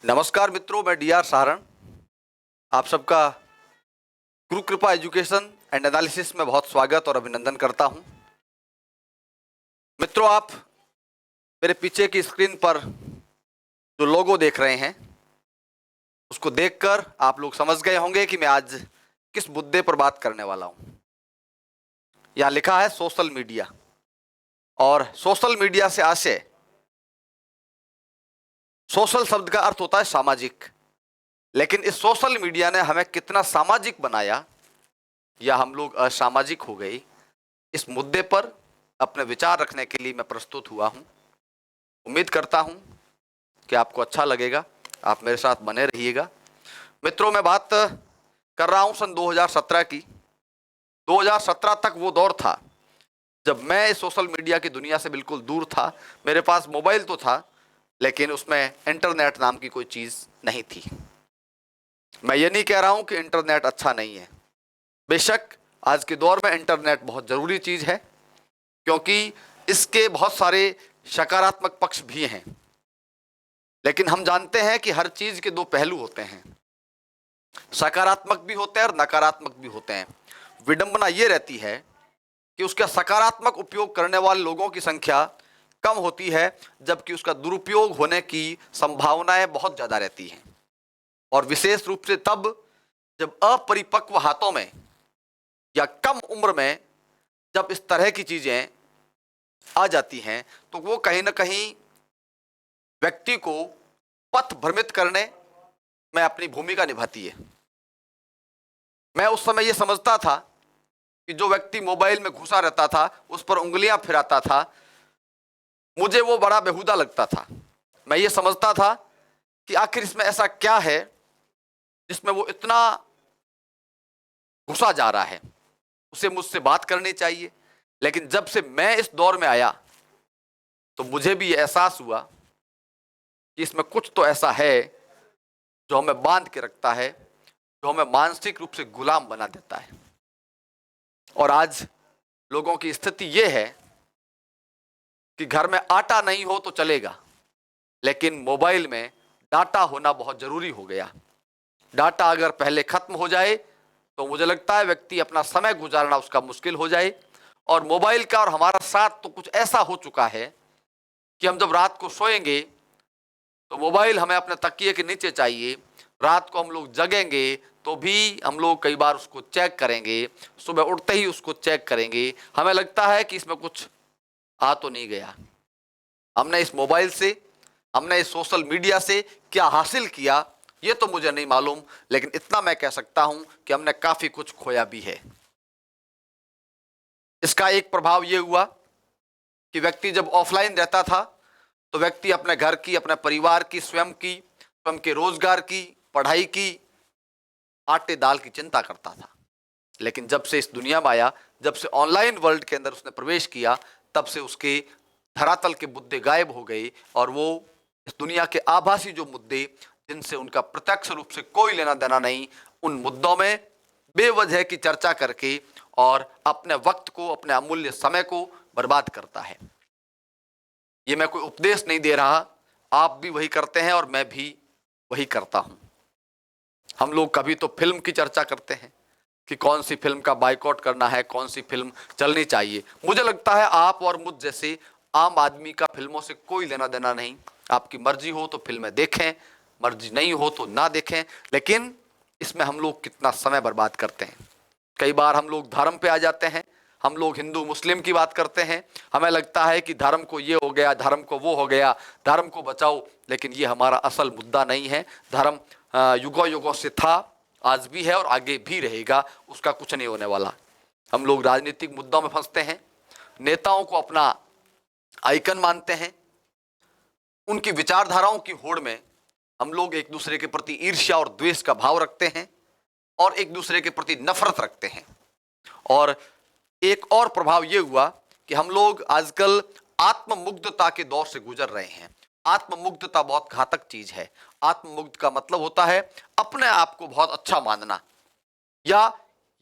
नमस्कार मित्रों, मैं डी आर सारण आप सबका गुरु कृपा एजुकेशन एंड एनालिसिस में बहुत स्वागत और अभिनंदन करता हूं। मित्रों, आप मेरे पीछे की स्क्रीन पर जो लोगो देख रहे हैं उसको देखकर आप लोग समझ गए होंगे कि मैं आज किस मुद्दे पर बात करने वाला हूं। यहां लिखा है सोशल मीडिया, और सोशल मीडिया से आशय, सोशल शब्द का अर्थ होता है सामाजिक, लेकिन इस सोशल मीडिया ने हमें कितना सामाजिक बनाया या हम लोग असामाजिक हो गए, इस मुद्दे पर अपने विचार रखने के लिए मैं प्रस्तुत हुआ हूं। उम्मीद करता हूं कि आपको अच्छा लगेगा, आप मेरे साथ बने रहिएगा। मित्रों, मैं बात कर रहा हूं सन 2017 की। 2017 तक वो दौर था जब मैं इस सोशल मीडिया की दुनिया से बिल्कुल दूर था। मेरे पास मोबाइल तो था, लेकिन उसमें इंटरनेट नाम की कोई चीज़ नहीं थी। मैं ये नहीं कह रहा हूं कि इंटरनेट अच्छा नहीं है। बेशक आज के दौर में इंटरनेट बहुत ज़रूरी चीज़ है, क्योंकि इसके बहुत सारे सकारात्मक पक्ष भी हैं। लेकिन हम जानते हैं कि हर चीज़ के दो पहलू होते हैं, सकारात्मक भी होते हैं और नकारात्मक भी होते हैं। विडंबना ये रहती है कि उसका सकारात्मक उपयोग करने वाले लोगों की संख्या कम होती है, जबकि उसका दुरुपयोग होने की संभावनाएं बहुत ज़्यादा रहती हैं। और विशेष रूप से तब जब अपरिपक्व हाथों में या कम उम्र में जब इस तरह की चीज़ें आ जाती हैं, तो वो कहीं ना कहीं व्यक्ति को पथ भ्रमित करने में अपनी भूमिका निभाती है। मैं उस समय ये समझता था कि जो व्यक्ति मोबाइल में घुसा रहता था, उस पर उंगलियां फिराता था, मुझे वो बड़ा बेहुदा लगता था। मैं ये समझता था कि आखिर इसमें ऐसा क्या है जिसमें वो इतना घुसा जा रहा है, उसे मुझसे बात करनी चाहिए। लेकिन जब से मैं इस दौर में आया तो मुझे भी एहसास हुआ कि इसमें कुछ तो ऐसा है जो हमें बांध के रखता है, जो हमें मानसिक रूप से गुलाम बना देता है। और आज लोगों की स्थिति ये है कि घर में आटा नहीं हो तो चलेगा, लेकिन मोबाइल में डाटा होना बहुत ज़रूरी हो गया। डाटा अगर पहले ख़त्म हो जाए तो मुझे लगता है व्यक्ति अपना समय गुजारना उसका मुश्किल हो जाए। और मोबाइल का और हमारा साथ तो कुछ ऐसा हो चुका है कि हम जब रात को सोएंगे तो मोबाइल हमें अपने तकिए के नीचे चाहिए। रात को हम लोग जगेंगे तो भी हम लोग कई बार उसको चेक करेंगे, सुबह उठते ही उसको चेक करेंगे। हमें लगता है कि इसमें कुछ आ तो नहीं गया। हमने इस मोबाइल से, हमने इस सोशल मीडिया से क्या हासिल किया ये तो मुझे नहीं मालूम, लेकिन इतना मैं कह सकता हूं कि हमने काफ़ी कुछ खोया भी है। इसका एक प्रभाव ये हुआ कि व्यक्ति जब ऑफलाइन रहता था तो व्यक्ति अपने घर की, अपने परिवार की, स्वयं के रोजगार की, पढ़ाई की, आटे दाल की चिंता करता था। लेकिन जब से इस दुनिया में आया, जब से ऑनलाइन वर्ल्ड के अंदर उसने प्रवेश किया, तब से उसके धरातल के मुद्दे गायब हो गए और वो इस दुनिया के आभासी जो मुद्दे जिनसे उनका प्रत्यक्ष रूप से कोई लेना देना नहीं, उन मुद्दों में बेवजह की चर्चा करके और अपने वक्त को, अपने अमूल्य समय को बर्बाद करता है। ये मैं कोई उपदेश नहीं दे रहा, आप भी वही करते हैं और मैं भी वही करता हूं। हम लोग कभी तो फिल्म की चर्चा करते हैं कि कौन सी फिल्म का बायकॉट करना है, कौन सी फिल्म चलनी चाहिए। मुझे लगता है आप और मुझ जैसे आम आदमी का फिल्मों से कोई लेना देना नहीं। आपकी मर्जी हो तो फिल्में देखें, मर्जी नहीं हो तो ना देखें, लेकिन इसमें हम लोग कितना समय बर्बाद करते हैं। कई बार हम लोग धर्म पे आ जाते हैं, हम लोग हिंदू मुस्लिम की बात करते हैं। हमें लगता है कि धर्म को ये हो गया, धर्म को वो हो गया, धर्म को बचाओ, लेकिन ये हमारा असल मुद्दा नहीं है। धर्म युगों युगों से था, आज भी है और आगे भी रहेगा, उसका कुछ नहीं होने वाला। हम लोग राजनीतिक मुद्दों में फंसते हैं, नेताओं को अपना आइकन मानते हैं, उनकी विचारधाराओं की होड़ में हम लोग एक दूसरे के प्रति ईर्ष्या और द्वेष का भाव रखते हैं और एक दूसरे के प्रति नफरत रखते हैं। और एक और प्रभाव ये हुआ कि हम लोग आजकल आत्ममुग्धता के दौर से गुजर रहे हैं। आत्ममुग्धता बहुत घातक चीज है। आत्ममुग्ध का मतलब होता है अपने आप को बहुत अच्छा मानना, या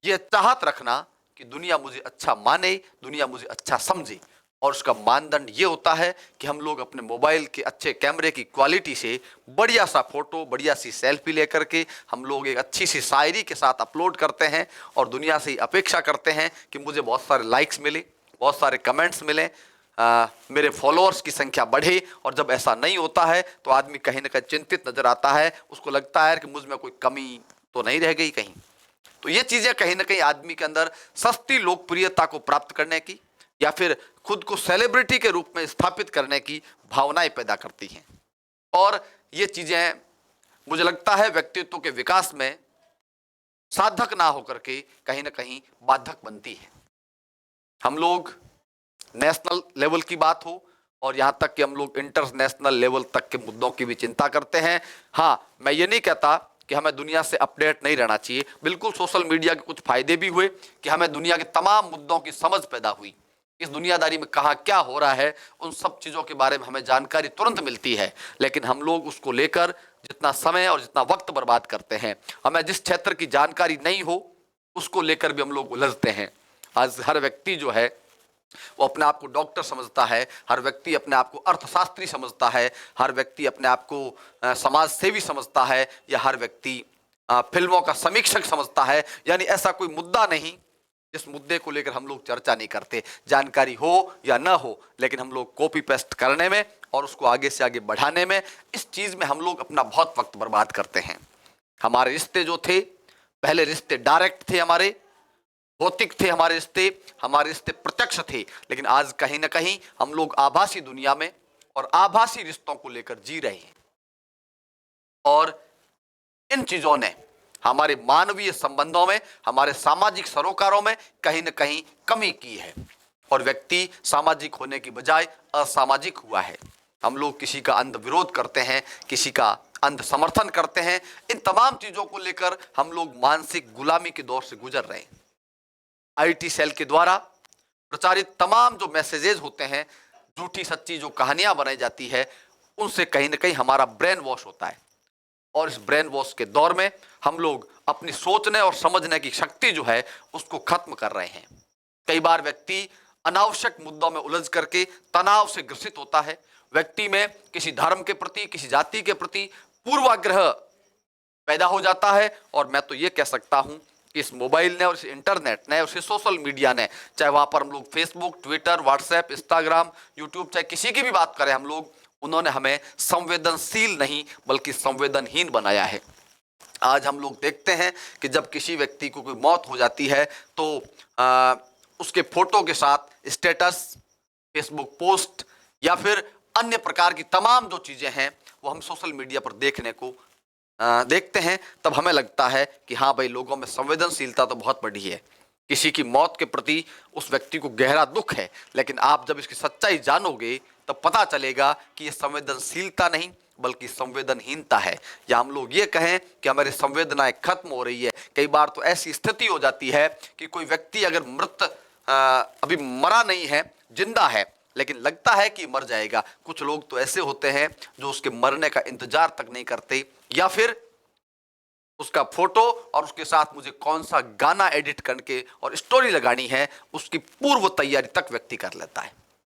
ये चाहत रखना कि दुनिया मुझे अच्छा माने, दुनिया मुझे अच्छा समझे। और उसका मानदंड ये होता है कि हम लोग अपने मोबाइल के अच्छे कैमरे की क्वालिटी से बढ़िया सा फोटो, बढ़िया सी सेल्फी लेकर के हम लोग एक अच्छी सी शायरी के साथ अपलोड करते हैं और दुनिया से अपेक्षा करते हैं कि मुझे बहुत सारे लाइक्स मिले, बहुत सारे कमेंट्स मिले, मेरे फॉलोअर्स की संख्या बढ़े। और जब ऐसा नहीं होता है तो आदमी कहीं ना कहीं चिंतित नजर आता है, उसको लगता है कि मुझ में कोई कमी तो नहीं रह गई कहीं। तो ये चीजें कहीं ना कहीं आदमी के अंदर सस्ती लोकप्रियता को प्राप्त करने की या फिर खुद को सेलिब्रिटी के रूप में स्थापित करने की भावनाएं पैदा करती हैं। और ये चीजें मुझे लगता है व्यक्तित्व के विकास में साधक ना होकर के कहीं ना कहीं बाधक बनती है। हम लोग नेशनल लेवल की बात हो और यहाँ तक कि हम लोग इंटरनेशनल लेवल तक के मुद्दों की भी चिंता करते हैं। हाँ, मैं ये नहीं कहता कि हमें दुनिया से अपडेट नहीं रहना चाहिए। बिल्कुल सोशल मीडिया के कुछ फायदे भी हुए कि हमें दुनिया के तमाम मुद्दों की समझ पैदा हुई, इस दुनियादारी में कहाँ क्या हो रहा है, उन सब चीज़ों के बारे में हमें जानकारी तुरंत मिलती है। लेकिन हम लोग उसको लेकर जितना समय और जितना वक्त बर्बाद करते हैं, हमें जिस क्षेत्र की जानकारी नहीं हो उसको लेकर भी हम लोग उलझते हैं। आज हर व्यक्ति जो है वो अपने आप को डॉक्टर समझता है, हर व्यक्ति अपने आप को अर्थशास्त्री समझता है, हर व्यक्ति अपने आप को समाज सेवी समझता है, या हर व्यक्ति फिल्मों का समीक्षक समझता है। यानी ऐसा कोई मुद्दा नहीं जिस मुद्दे को लेकर हम लोग चर्चा नहीं करते, जानकारी हो या ना हो, लेकिन हम लोग कॉपी पेस्ट करने में और उसको आगे से आगे बढ़ाने में, इस चीज में हम लोग अपना बहुत वक्त बर्बाद करते हैं। हमारे रिश्ते जो थे पहले, रिश्ते डायरेक्ट थे, हमारे भौतिक थे, हमारे रिश्ते प्रत्यक्ष थे। लेकिन आज कहीं ना कहीं हम लोग आभासी दुनिया में और आभासी रिश्तों को लेकर जी रहे हैं और इन चीजों ने हमारे मानवीय संबंधों में, हमारे सामाजिक सरोकारों में कहीं ना कहीं कमी की है और व्यक्ति सामाजिक होने की बजाय असामाजिक हुआ है। हम लोग किसी का अंध विरोध करते हैं, किसी का अंध समर्थन करते हैं। इन तमाम चीजों को लेकर हम लोग मानसिक गुलामी के दौर से गुजर रहे हैं। आईटी सेल के द्वारा प्रचारित तमाम जो मैसेजेस होते हैं, झूठी सच्ची जो कहानियां बनाई जाती है, उनसे कहीं ना कहीं हमारा ब्रेन वॉश होता है और इस ब्रेन वॉश के दौर में हम लोग अपनी सोचने और समझने की शक्ति जो है उसको खत्म कर रहे हैं। कई बार व्यक्ति अनावश्यक मुद्दों में उलझ करके तनाव से ग्रसित होता है। व्यक्ति में किसी धर्म के प्रति, किसी जाति के प्रति पूर्वाग्रह पैदा हो जाता है। और मैं तो ये कह सकता हूं कि इस मोबाइल ने और इस इंटरनेट ने और इस सोशल मीडिया ने, चाहे वहां पर हम लोग Facebook, Twitter, WhatsApp, Instagram, YouTube, चाहे किसी की भी बात करें हम लोग, उन्होंने हमें संवेदनशील नहीं बल्कि संवेदनहीन बनाया है। आज हम लोग देखते हैं कि जब किसी व्यक्ति को कोई मौत हो जाती है तो उसके फोटो के साथ स्टेटस, फेसबुक पोस्ट या फिर अन्य प्रकार की तमाम जो चीजें हैं वो हम सोशल मीडिया पर देखते हैं, तब हमें लगता है कि हाँ भाई, लोगों में संवेदनशीलता तो बहुत बड़ी है। किसी की मौत के प्रति उस व्यक्ति को गहरा दुख है, लेकिन आप जब इसकी सच्चाई जानोगे तब पता चलेगा कि ये संवेदनशीलता नहीं बल्कि संवेदनहीनता है। या हम लोग ये कहें कि हमारी संवेदनाएं खत्म हो रही है। कई बार तो ऐसी स्थिति हो जाती है कि कोई व्यक्ति अगर अभी मरा नहीं है, जिंदा है, लेकिन लगता है कि मर जाएगा। कुछ लोग तो ऐसे होते हैं जो उसके मरने का इंतजार तक नहीं करते, या फिर उसका फोटो और उसके साथ मुझे कौन सा गाना एडिट करके और स्टोरी लगानी है उसकी पूर्व तैयारी तक व्यक्ति कर लेता है।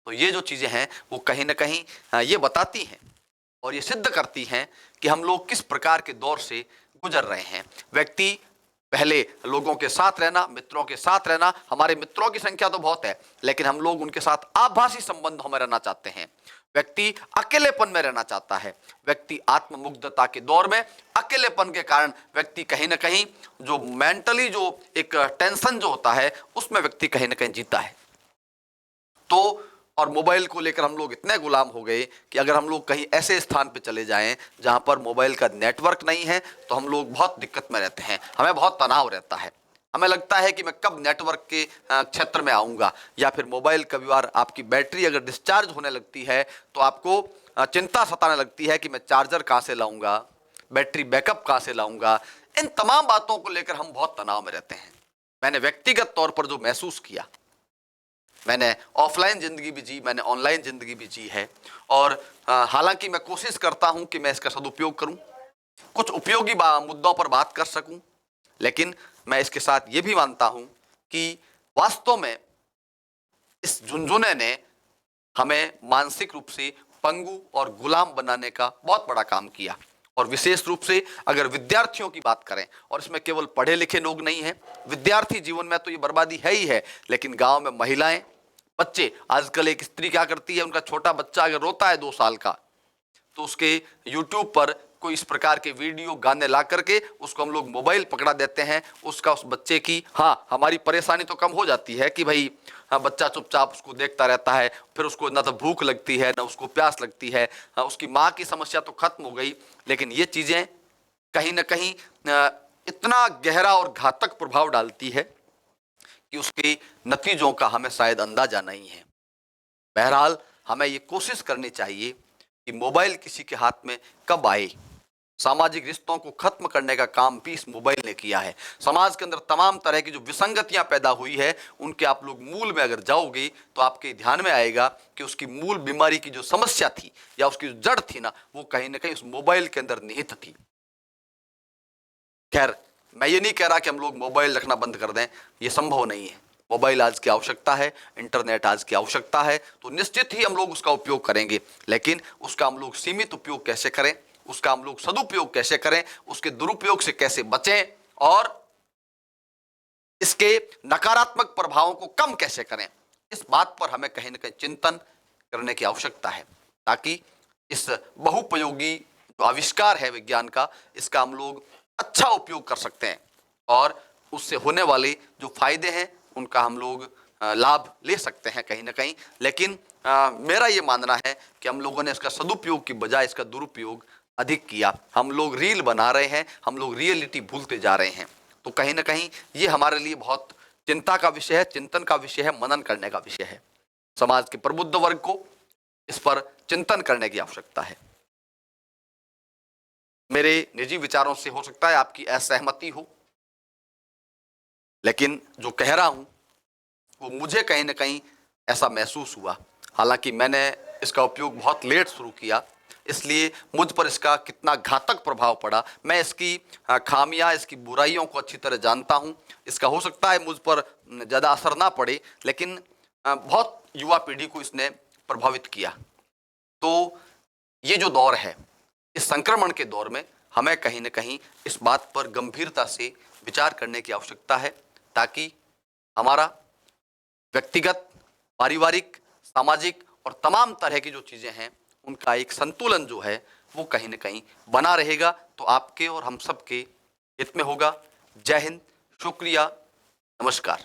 तो ये जो चीजें हैं वो कहीं ना कहीं ये बताती हैं और ये सिद्ध करती हैं कि हम लोग किस प्रकार के दौर से गुजर रहे हैं। व्यक्ति पहले लोगों के साथ रहना, मित्रों के साथ रहना, हमारे मित्रों की संख्या तो बहुत है लेकिन हम लोग उनके साथ आभासी संबंधों में रहना चाहते हैं। व्यक्ति अकेलेपन में रहना चाहता है। व्यक्ति आत्ममुग्धता के दौर में अकेलेपन के कारण व्यक्ति कहीं ना कहीं जो मेंटली जो एक टेंशन जो होता है उसमें व्यक्ति कहीं ना कहीं जीता है। तो और मोबाइल को लेकर हम लोग इतने गुलाम हो गए कि अगर हम लोग कहीं ऐसे स्थान पे चले जाएं जहां पर मोबाइल का नेटवर्क नहीं है तो हम लोग बहुत दिक्कत में रहते हैं, हमें बहुत तनाव रहता है। हमें लगता है कि मैं कब नेटवर्क के क्षेत्र में आऊँगा, या फिर मोबाइल कभी बार आपकी बैटरी अगर डिस्चार्ज होने लगती है तो आपको चिंता सताने लगती है कि मैं चार्जर कहाँ से लाऊंगा, बैटरी बैकअप कहाँ से लाऊंगा। इन तमाम बातों को लेकर हम बहुत तनाव में रहते हैं। मैंने व्यक्तिगत तौर पर जो महसूस किया, मैंने ऑफलाइन ज़िंदगी भी जी, मैंने ऑनलाइन ज़िंदगी भी जी है, और हालांकि मैं कोशिश करता हूं कि मैं इसका सदुपयोग करूं, कुछ उपयोगी मुद्दों पर बात कर सकूं, लेकिन मैं इसके साथ ये भी मानता हूं कि वास्तव में इस झुनझुने ने हमें मानसिक रूप से पंगु और गुलाम बनाने का बहुत बड़ा काम किया। और विशेष रूप से अगर विद्यार्थियों की बात करें, और इसमें केवल पढ़े लिखे लोग नहीं हैं, विद्यार्थी जीवन में तो ये बर्बादी है ही है, लेकिन गांव में महिलाएं, बच्चे, आजकल एक स्त्री क्या करती है, उनका छोटा बच्चा अगर रोता है 2 साल का, तो उसके YouTube पर कोई इस प्रकार के वीडियो गाने ला करके उसको हम लोग मोबाइल पकड़ा देते हैं, उसका उस बच्चे की, हाँ हमारी परेशानी तो कम हो जाती है कि भाई हाँ बच्चा चुपचाप उसको देखता रहता है, फिर उसको ना तो भूख लगती है ना उसको प्यास लगती है, हाँ उसकी माँ की समस्या तो खत्म हो गई, लेकिन ये चीज़ें कहीं ना कहीं इतना गहरा और घातक प्रभाव डालती है कि उसके नतीजों का हमें शायद अंदाजा नहीं है। बहरहाल हमें ये कोशिश करनी चाहिए कि मोबाइल किसी के हाथ में कब आए। सामाजिक रिश्तों को खत्म करने का काम भी इस मोबाइल ने किया है। समाज के अंदर तमाम तरह की जो विसंगतियां पैदा हुई है, उनके आप लोग मूल में अगर जाओगे तो आपके ध्यान में आएगा कि उसकी मूल बीमारी की जो समस्या थी या उसकी जो जड़ थी ना, वो कहीं ना कहीं उस मोबाइल के अंदर निहित थी। खैर, मैं ये नहीं कह रहा कि हम लोग मोबाइल रखना बंद कर दें, ये संभव नहीं है। मोबाइल आज की आवश्यकता है, इंटरनेट आज की आवश्यकता है, तो निश्चित ही हम लोग उसका उपयोग करेंगे, लेकिन उसका हम लोग सीमित उपयोग कैसे करें, उसका हम लोग सदुपयोग कैसे करें, उसके दुरुपयोग से कैसे बचें और इसके नकारात्मक प्रभावों को कम कैसे करें, इस बात पर हमें कहीं ना कहीं चिंतन करने की आवश्यकता है, ताकि इस बहुपयोगी जो आविष्कार है विज्ञान का, इसका हम लोग अच्छा उपयोग कर सकते हैं और उससे होने वाले जो फायदे हैं उनका हम लोग लाभ ले सकते हैं कहीं ना कहीं। लेकिन मेरा ये मानना है कि हम लोगों ने इसका सदुपयोग की बजाय इसका दुरुपयोग अधिक किया। हम लोग रील बना रहे हैं, हम लोग रियलिटी भूलते जा रहे हैं, तो कहीं ना कहीं ये हमारे लिए बहुत चिंता का विषय है, चिंतन का विषय है, मनन करने का विषय है। समाज के प्रबुद्ध वर्ग को इस पर चिंतन करने की आवश्यकता है। मेरे निजी विचारों से हो सकता है आपकी असहमति हो, लेकिन जो कह रहा हूं वो मुझे कहीं ना कहीं ऐसा महसूस हुआ। हालांकि मैंने इसका उपयोग बहुत लेट शुरू किया, इसलिए मुझ पर इसका कितना घातक प्रभाव पड़ा, मैं इसकी खामियां, इसकी बुराइयों को अच्छी तरह जानता हूं। इसका हो सकता है मुझ पर ज़्यादा असर ना पड़े, लेकिन बहुत युवा पीढ़ी को इसने प्रभावित किया। तो ये जो दौर है, इस संक्रमण के दौर में हमें कहीं ना कहीं इस बात पर गंभीरता से विचार करने की आवश्यकता है, ताकि हमारा व्यक्तिगत, पारिवारिक, सामाजिक और तमाम तरह की जो चीज़ें हैं उनका एक संतुलन जो है वो कहीं ना कहीं बना रहेगा, तो आपके और हम सब के हित में होगा। जय हिंद, शुक्रिया, नमस्कार।